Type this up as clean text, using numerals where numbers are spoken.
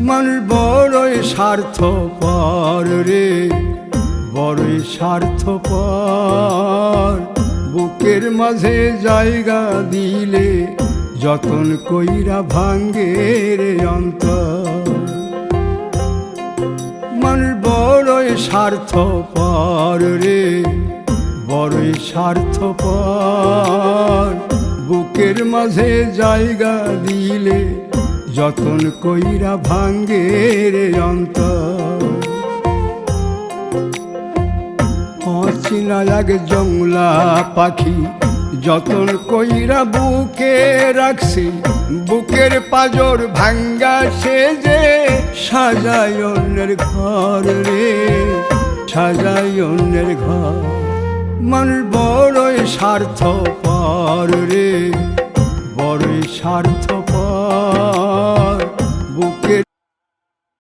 মানুষ বড়ই স্বার্থপর রে, বড়ই স্বার্থপর। বুকের মাঝে জায়গা দিলে যতন কইরা ভাঙ্গে রে অন্তর। মানুষ বড়ই স্বার্থপর রে, বড়ই স্বার্থপর। বুকের মাঝে জায়গা দিলে যতন কইরা ভাঙ্গে রে অন্তর। অচিনা এক জংলা পাখি যতন কইরা বুকে রাখছি, বুকের পাজর ভাঙ্গা সে যে সাজায় অন্যের ঘর রে, সাজায় অন্যের ঘর। মানুষ বড়ই স্বার্থপর রে, বড়ই স্বার্থপর।